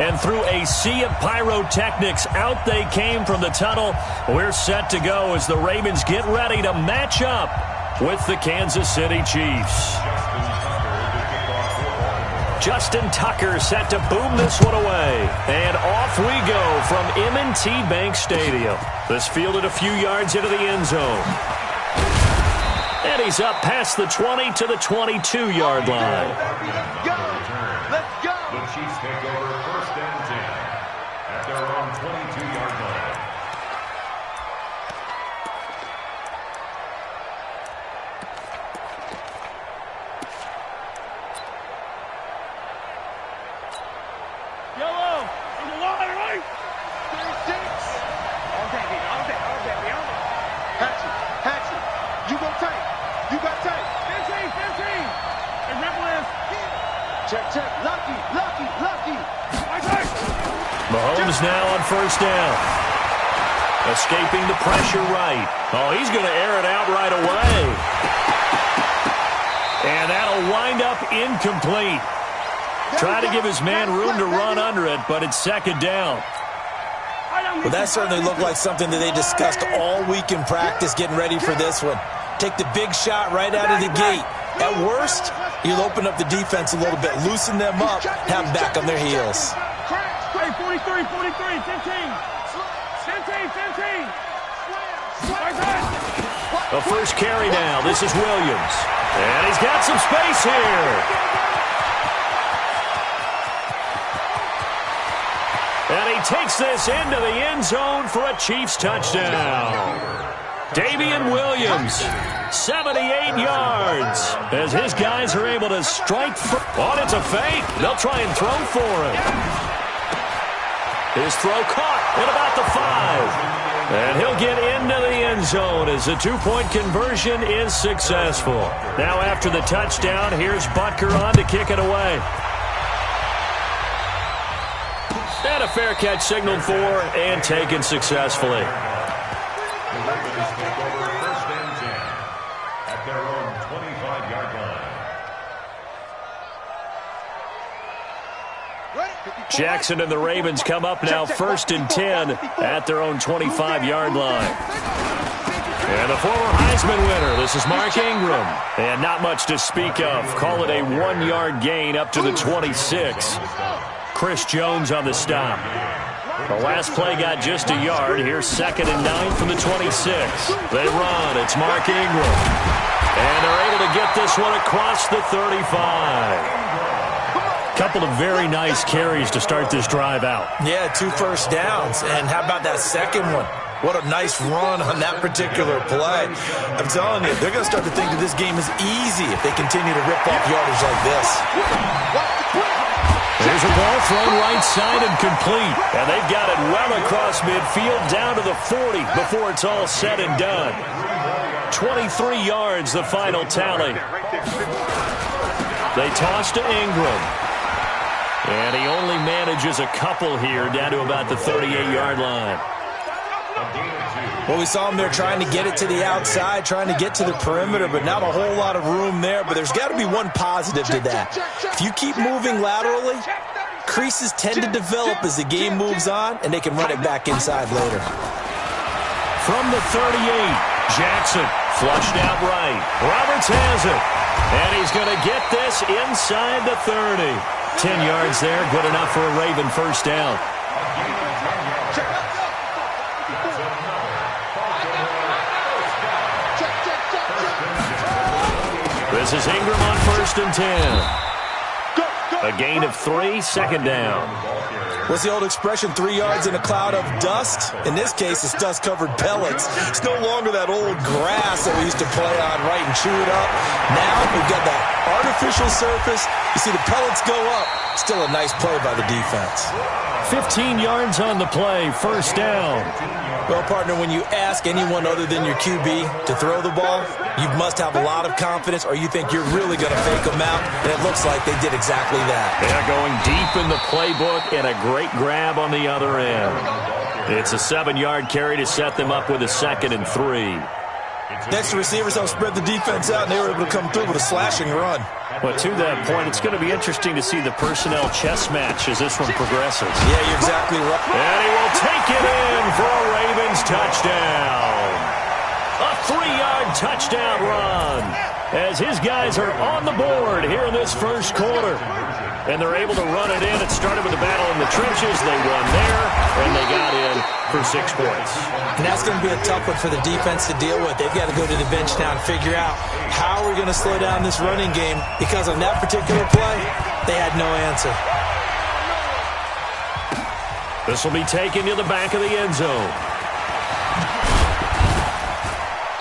And through a sea of pyrotechnics, out they came from the tunnel. We're set to go as the Ravens get ready to match up with the Kansas City Chiefs. Justin Tucker set to boom this one away. And off we go from M&T Bank Stadium. This fielded a few yards into the end zone. And he's up past the 20 to the 22-yard line. Let's go! The Chiefs take over 1st and 10 at their own 22-yard line. Yellow! On the line, right? 36! All day, baby. Hatchet. You go tight. You got tight. 15! And ripple is. Check. Lucky. Mahomes now on 1st down. Escaping the pressure right. Oh, he's going to air it out right away. And that'll wind up incomplete. Try to give his man room to run under it, but it's 2nd down. Well, that certainly looked like something that they discussed all week in practice getting ready for this one. Take the big shot right out of the gate. At worst, you'll open up the defense a little bit, loosen them up, have them back on their heels. Hey, 43, 15. A first carry now. This is Williams. And he's got some space here. And he takes this into the end zone for a Chiefs touchdown. Damian Williams, 78 yards, as his guys are able to strike. Oh, it's a fake. They'll try and throw for him. His throw caught at about the 5. And he'll get into the end zone as the 2-point conversion is successful. Now after the touchdown, here's Butker on to kick it away. And a fair catch signaled for and taken successfully. Jackson and the Ravens come up now 1st and 10 at their own 25-yard line. And the former Heisman winner, this is Mark Ingram. And not much to speak of. Call it a 1-yard gain up to the 26. Chris Jones on the stop. The last play got just a yard. Here's 2nd and 9 from the 26. They run. It's Mark Ingram. And they're able to get this one across the 35. Couple of very nice carries to start this drive out. Yeah, 2 first downs. And how about that second one? What a nice run on that particular play. I'm telling you, they're going to start to think that this game is easy if they continue to rip off yardage like this. There's a ball thrown right side and complete. And they've got it well across midfield down to the 40 before it's all said and done. 23 yards, the final tally. They toss to Ingram. And he only manages a couple here down to about the 38-yard line. Well, we saw him there trying to get it to the outside, trying to get to the perimeter, but not a whole lot of room there. But there's got to be one positive to that. If you keep moving laterally, creases tend to develop as the game moves on, and they can run it back inside later. From the 38, Jackson flushed out right. Roberts has it. And he's going to get this inside the 30. 10 yards there, good enough for a Raven first down. This is Ingram on 1st and 10. A gain of 3, 2nd down. What's the old expression, 3 yards in a cloud of dust? In this case, it's dust-covered pellets. It's no longer that old grass that we used to play on, right, and chew it up. Now we've got that artificial surface. You see the pellets go up. Still a nice play by the defense. 15 yards on the play, first down. Well, partner, when you ask anyone other than your QB to throw the ball, you must have a lot of confidence or you think you're really going to fake them out, and it looks like they did exactly that. They're going deep in the playbook and a great grab on the other end. It's a 7-yard carry to set them up with a 2nd and 3. Next, the receivers help spread the defense out, and they were able to come through with a slashing run. Well, to that point, it's going to be interesting to see the personnel chess match as this one progresses. Yeah, you're exactly right. And he will take it in for a Ravens touchdown. A 3-yard touchdown run as his guys are on the board here in this first quarter. And they're able to run it in. It started with a battle in the trenches. They won there, and they got in for 6 points. And that's going to be a tough one for the defense to deal with. They've got to go to the bench now and figure out how we're going to slow down this running game, because on that particular play, they had no answer. This will be taken to the back of the end zone.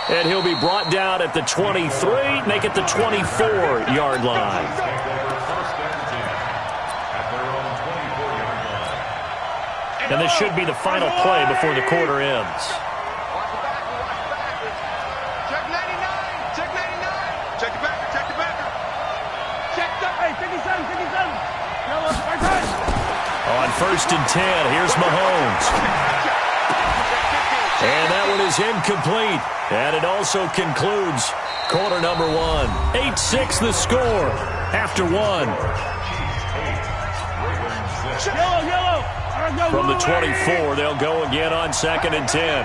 And he'll be brought down at the 23, make it the 24-yard line. And this should be the final play before the quarter ends. Check 99. Check 99. Check the backer. Check the backer. Check the... Hey, 57. 57. Yellow, right side. On 1st and 10, here's Mahomes. And that one is incomplete. And it also concludes quarter number 1. 8-6 the score after 1. Yellow, yellow. From the 24, they'll go again on 2nd and 10.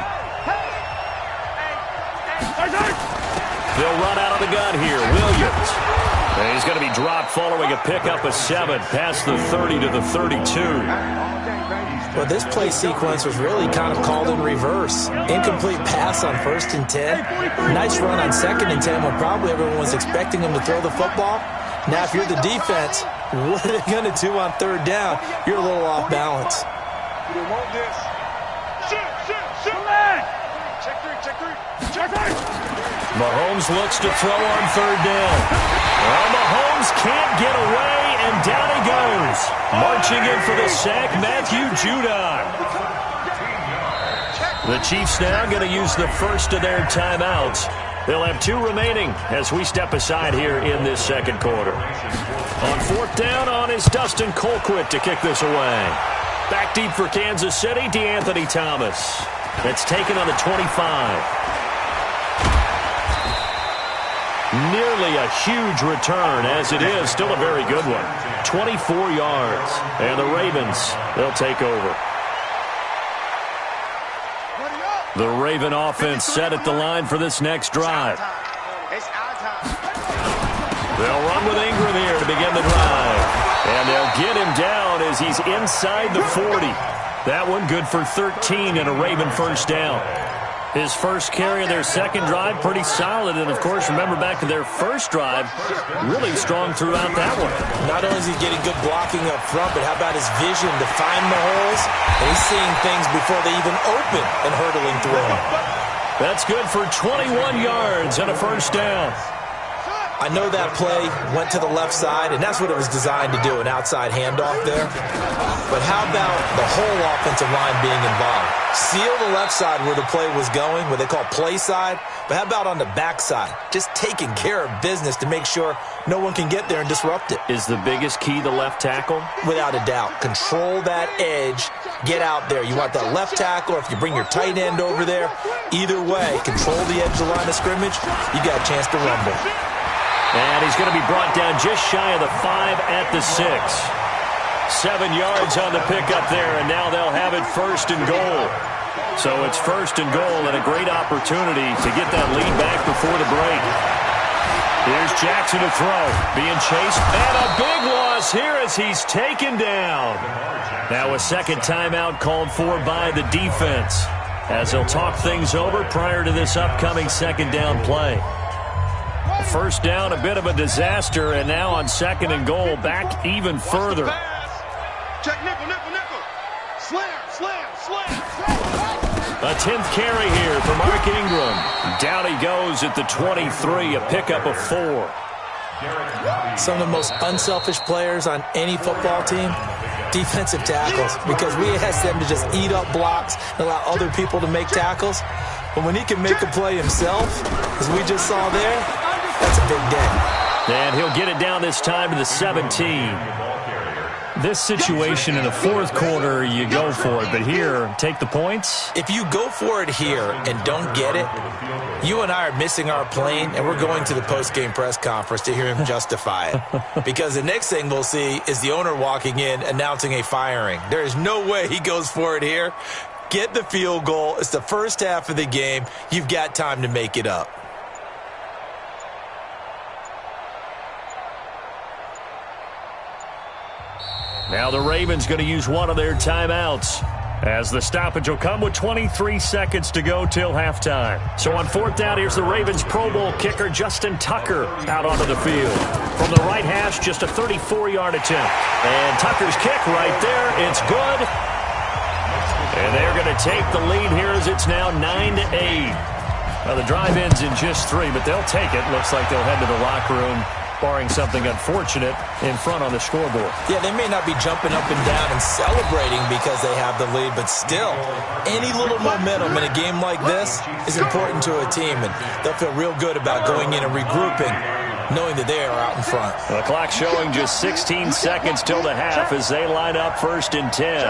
They'll run out of the gun here. Williams. And he's going to be dropped following a pickup of 7 past the 30 to the 32. Well, this play sequence was really kind of called in reverse. Incomplete pass on 1st and 10. Nice run on 2nd and 10 when probably everyone was expecting him to throw the football. Now, if you're the defense, what are they going to do on 3rd down? You're a little off balance. You want this. Shoot. Check 3. Check 3. Mahomes looks to throw on 3rd down. Well, Mahomes can't get away, and down he goes. Marching in for the sack, Matthew Judon. The Chiefs now going to use the first of their timeouts. They'll have 2 remaining as we step aside here in this second quarter. On 4th down is Dustin Colquitt to kick this away. Back deep for Kansas City, DeAnthony Thomas. It's taken on the 25. Nearly a huge return, as it is. Still a very good one. 24 yards. And the Ravens, they'll take over. The Raven offense set at the line for this next drive. They'll run with Ingram here to begin the drive. And they'll get him down as he's inside the 40. That one good for 13 and a Raven first down. His first carry of their second drive, pretty solid. And, of course, remember back to their first drive, really strong throughout that one. Not only is he getting good blocking up front, but how about his vision to find the holes? And he's seeing things before they even open and hurdling through them. That's good for 21 yards and a first down. I know that play went to the left side, and that's what it was designed to do, an outside handoff there. But how about the whole offensive line being involved? Seal the left side where the play was going, what they call play side. But how about on the back side? Just taking care of business to make sure no one can get there and disrupt it. Is the biggest key the left tackle? Without a doubt. Control that edge. Get out there. You want that left tackle, or if you bring your tight end over there, either way, control the edge of the line of scrimmage, you got a chance to rumble. And he's going to be brought down just shy of the 5 at the 6. 7 yards on the pickup there, and now they'll have it 1st and goal. So it's 1st and goal, and a great opportunity to get that lead back before the break. Here's Jackson to throw, being chased, and a big loss here as he's taken down. Now a second timeout called for by the defense, as they'll talk things over prior to this upcoming second down play. First down, a bit of a disaster, and now on 2nd and goal, back even further. Check nickel. Slam. A 10th carry here for Mark Ingram. Down he goes at the 23, a pickup of 4. Some of the most unselfish players on any football team, defensive tackles, because we ask them to just eat up blocks and allow other people to make tackles. But when he can make a play himself, as we just saw there, that's a big day. And he'll get it down this time to the 17. This situation in the fourth quarter, you go for it. But here, take the points. If you go for it here and don't get it, you and I are missing our plane, and we're going to the post-game press conference to hear him justify it. Because the next thing we'll see is the owner walking in announcing a firing. There is no way he goes for it here. Get the field goal. It's the first half of the game. You've got time to make it up. Now the Ravens going to use one of their timeouts, as the stoppage will come with 23 seconds to go till halftime. So on fourth down, here's the Ravens Pro Bowl kicker Justin Tucker out onto the field. From the right hash, just a 34-yard attempt. And Tucker's kick right there. It's good. And they're going to take the lead here as it's now 9-8. Well, the drive ends in just 3, but they'll take it. Looks like they'll head to the locker room, barring something unfortunate in front on the scoreboard. Yeah, they may not be jumping up and down and celebrating because they have the lead, but still, any little momentum in a game like this is important to a team, and they'll feel real good about going in and regrouping, knowing that they are out in front. The clock showing just 16 seconds till the half as they line up first and 10.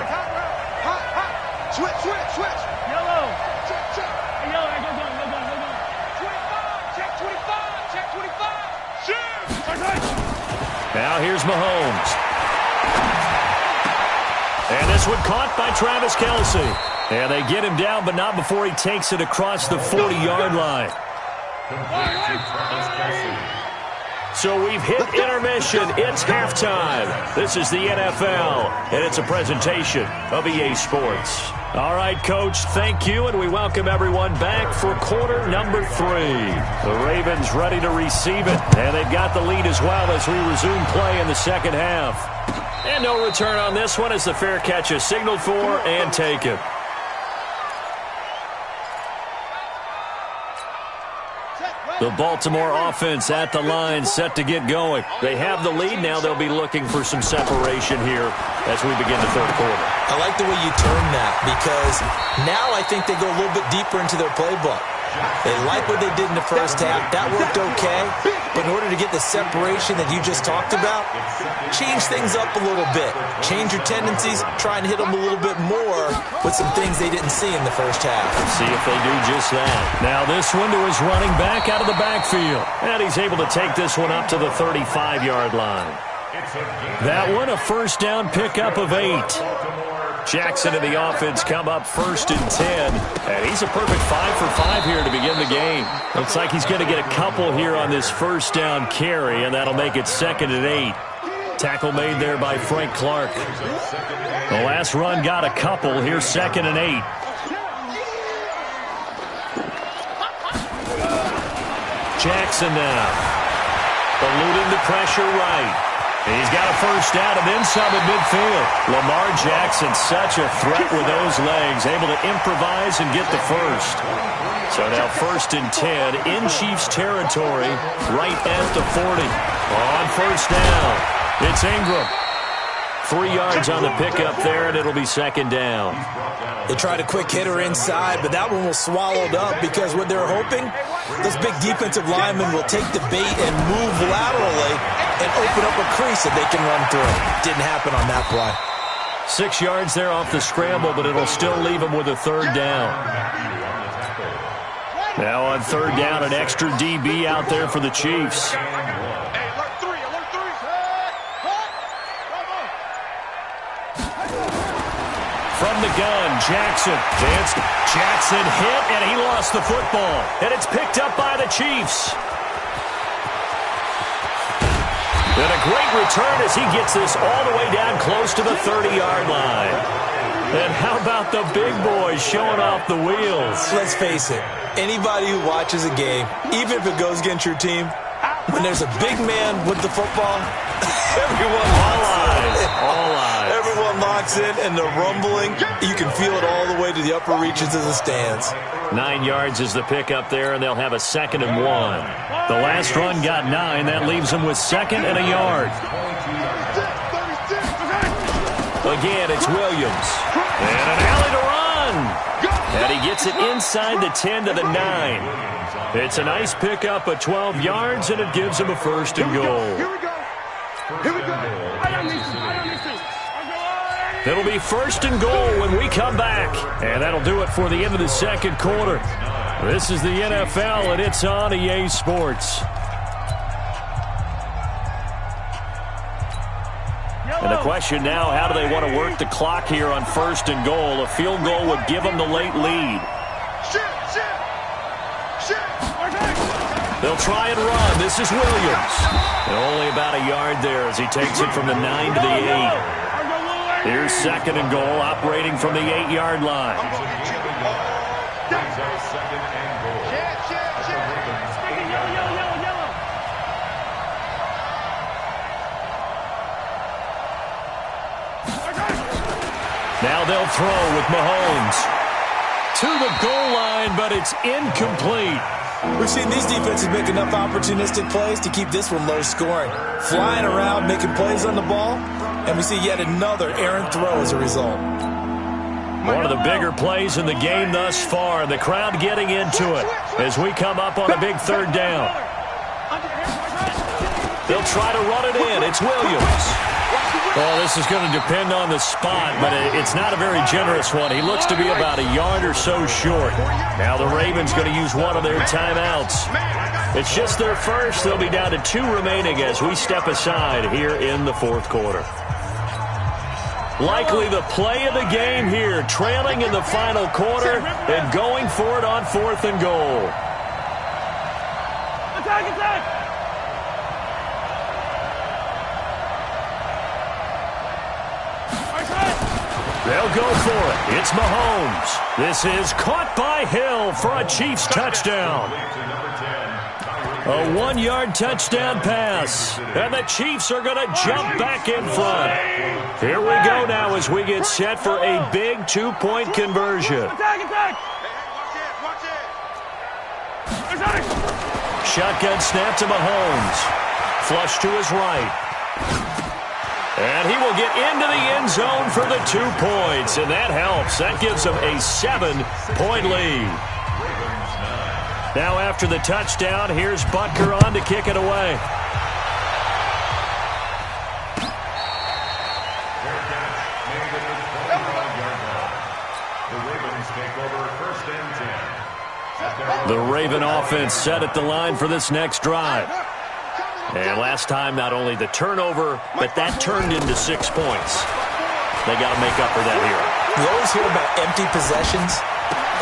Switch. Yellow. Check. Hey, yellow, go. 25. Check 25. Check 25. Shoot. Now here's Mahomes. And this one caught by Travis Kelce. And they get him down, but not before he takes it across the 40-yard line. So we've hit intermission. It's halftime. This is the NFL, and it's a presentation of EA Sports. All right, Coach, thank you, and we welcome everyone back for quarter number 3. The Ravens ready to receive it, and they've got the lead as well as we resume play in the second half. And no return on this one as the fair catch is signaled for and taken. The Baltimore offense at the line, set to get going. They have the lead. Now they'll be looking for some separation here as we begin the third quarter. I like the way you turn that, because now I think they go a little bit deeper into their playbook. They like what they did in the first half. That worked okay. But in order to get the separation that you just talked about, change things up a little bit. Change your tendencies. Try and hit them a little bit more with some things they didn't see in the first half. See if they do just that. Now this one to his running back out of the backfield. And he's able to take this one up to the 35-yard line. That one a first down pickup of 8. Jackson and the offense come up first and 10. And he's a perfect 5 for 5 here to begin the game. Looks like he's going to get a couple here on this first down carry, and that'll make it second and 8. Tackle made there by Frank Clark. The last run got a couple. Here's second and 8. Jackson now. Eluding the pressure right. He's got a first down and then some at midfield. Lamar Jackson, such a threat with those legs, able to improvise and get the first. So now first and 10 in Chiefs territory, right at the 40. On first down, it's Ingram. 3 yards on the pickup there, and it'll be second down. They tried a quick hitter inside, but that one was swallowed up because what they're hoping, those big defensive linemen will take the bait and move laterally and open up a crease that they can run through. Didn't happen on that play. 6 yards there off the scramble, but it'll still leave them with a third down. Now on third down, an extra DB out there for the Chiefs. From the gun, Jackson. Jackson hit, and he lost the football. And it's picked up by the Chiefs. And a great return as he gets this all the way down close to the 30-yard line. And how about the big boys showing off the wheels? Let's face it, anybody who watches a game, even if it goes against your team, when there's a big man with the football, everyone all eyes. Everyone locks in, and the rumbling, you can feel it all the way to the upper reaches of the stands. 9 yards is the pickup there, and they'll have a second and 1. The last run got 9. That leaves them with second and a yard. Again, it's Williams. And an alley to run. And he gets it inside the 10 to the 9. It's a nice pickup of 12 yards, and it gives him a first and goal. Here we go. I don't need to. It'll be 1st and goal when we come back. And that'll do it for the end of the second quarter. This is the NFL, and it's on EA Sports. And the question now, how do they want to work the clock here on 1st and goal? A field goal would give them the late lead. They'll try and run. This is Williams. And only about a yard there as he takes it from the 9 to the 8. Here's 2nd and goal, operating from the 8-yard line. Now they'll throw with Mahomes. To the goal line, but it's incomplete. We've seen these defenses make enough opportunistic plays to keep this one low scoring. Flying around, making plays on the ball, and we see yet another errant throw as a result. One of the bigger plays in the game thus far, and the crowd getting into it as we come up on a big 3rd down. They'll try to run it in. It's Williams. Well, this is going to depend on the spot, but it's not a very generous one. He looks to be about a yard or so short. Now the Ravens going to use one of their timeouts. It's just their first. They'll be down to 2 remaining as we step aside here in the 4th quarter. Likely the play of the game here, trailing in the final quarter and going for it on 4th and goal. Attack, attack! They'll go for it. It's Mahomes. This is caught by Hill for a Chiefs touchdown. A 1-yard touchdown pass. And the Chiefs are going to jump back in front. Here we go now as we get set for a big 2-point conversion. Attack, attack! Shotgun snap to Mahomes. Flush to his right. And he will get into the end zone for the 2 points, and that helps. That gives them a 7-point lead. Now after the touchdown, here's Butker on to kick it away. The Raven offense set at the line for this next drive. And last time, not only the turnover, but that turned into 6 points. They got to make up for that here. We always hear about empty possessions,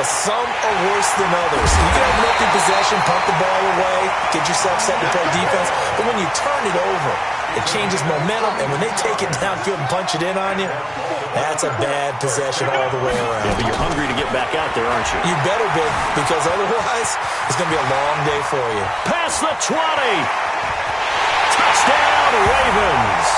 but some are worse than others. You can have an empty possession, pump the ball away, get yourself set to play defense, but when you turn it over, it changes momentum, and when they take it downfield and punch it in on you, that's a bad possession all the way around. Yeah, but you're hungry to get back out there, aren't you? You better be, because otherwise, it's going to be a long day for you. Past the 20. Touchdown, Ravens.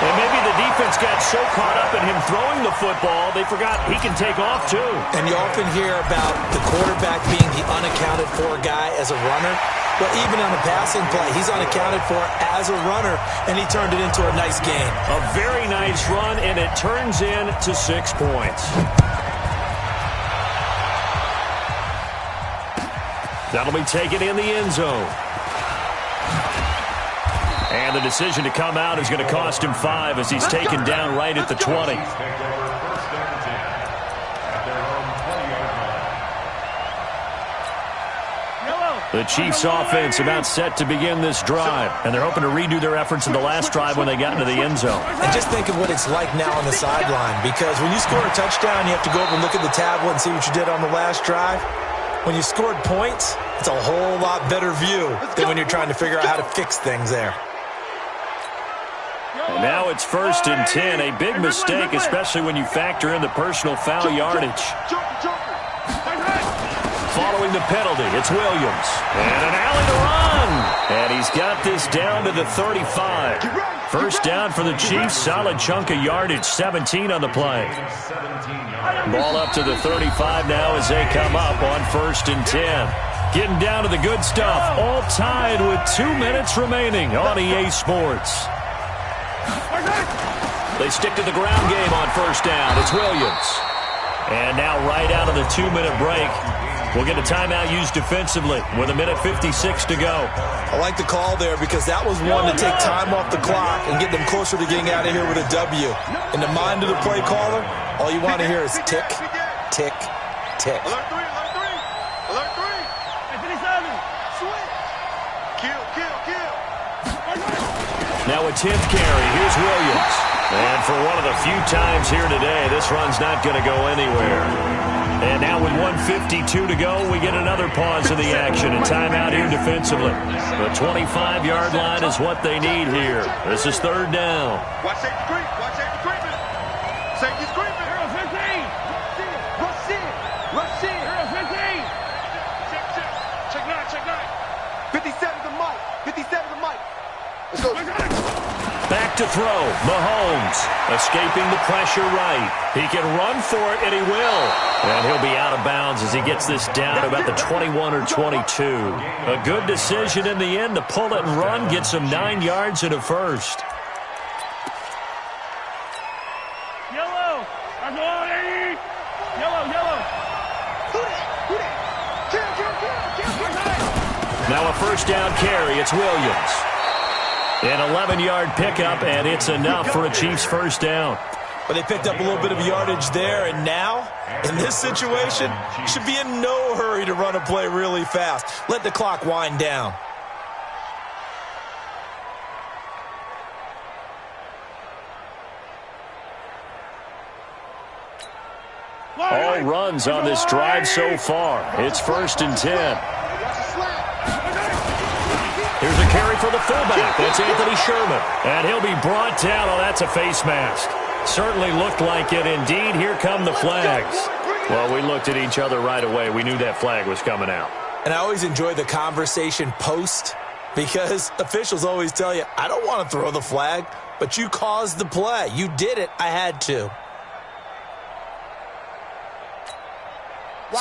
And maybe the defense got so caught up in him throwing the football, they forgot he can take off too. And you often hear about the quarterback being the unaccounted for guy as a runner. Well, even on a passing play, he's unaccounted for as a runner, and he turned it into a nice gain. A very nice run, and it turns into 6 points. That'll be taken in the end zone. And the decision to come out is going to cost him 5 as he's taken down right at the 20. The Chiefs offense about set to begin this drive, and they're hoping to redo their efforts in the last drive when they got into the end zone. And just think of what it's like now on the sideline, because when you score a touchdown, you have to go over and look at the tablet and see what you did on the last drive. When you scored points, it's a whole lot better view than when you're trying to figure out how to fix things there. And now it's 1st and 10, a big mistake, especially when you factor in the personal foul yardage. Following the penalty, it's Williams. And an alley to run. And he's got this down to the 35. First down for the Chiefs, solid chunk of yardage, 17 on the play. Ball up to the 35 now as they come up on 1st and 10. Getting down to the good stuff, all tied with 2 minutes remaining on EA Sports. They stick to the ground game on 1st down. It's Williams. And now right out of the 2-minute break, we'll get a timeout used defensively with 1:56 to go. I like the call there because that was one to take time off the clock and get them closer to getting out of here with a W. In the mind of the play caller, all you want to hear is tick, tick, tick. Alert 3, alert 3. Alert 3. Hey, 57. Switch. Kill, kill, kill. Now a 10th carry. Here's Williams. And for one of the few times here today, this run's not going to go anywhere. And now with 1:52 to go, we get another pause of the action and timeout here defensively. The 25-yard line is what they need here. This is 3rd down. Watch safety creep. Watch safety creeping. Safety's creeping. Hero 15. Rush in. Rush in. Hero 15. Check, check. Check 9, check 9. 57 to Mike. 57 to Mike. Let's go. Back to throw. Mahomes escaping the pressure right. He can run for it, and he will. And he'll be out of bounds as he gets this down to about the 21 or 22. A good decision in the end to pull it and run, get some 9 yards and a first. Yellow. I'm going. Yellow, yellow. Who that? Kill. Now a first down carry. It's Williams. An 11-yard pickup, and it's enough for a Chiefs first down. But they picked up a little bit of yardage there, and now, in this situation, should be in no hurry to run a play really fast. Let the clock wind down. All runs on this drive so far. It's 1st and 10. Here's a carry for the fullback. That's Anthony Sherman. And he'll be brought down. Oh, that's a face mask. Certainly looked like it. Indeed, here come the flags. Well, we looked at each other right away. We knew that flag was coming out. And I always enjoy the conversation post because officials always tell you, I don't want to throw the flag, but you caused the play. You did it. I had to.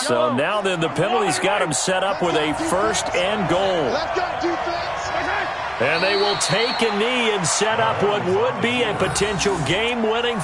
So now then, the penalty's got him set up with a 1st and goal. And they will take a knee and set up what would be a potential game-winning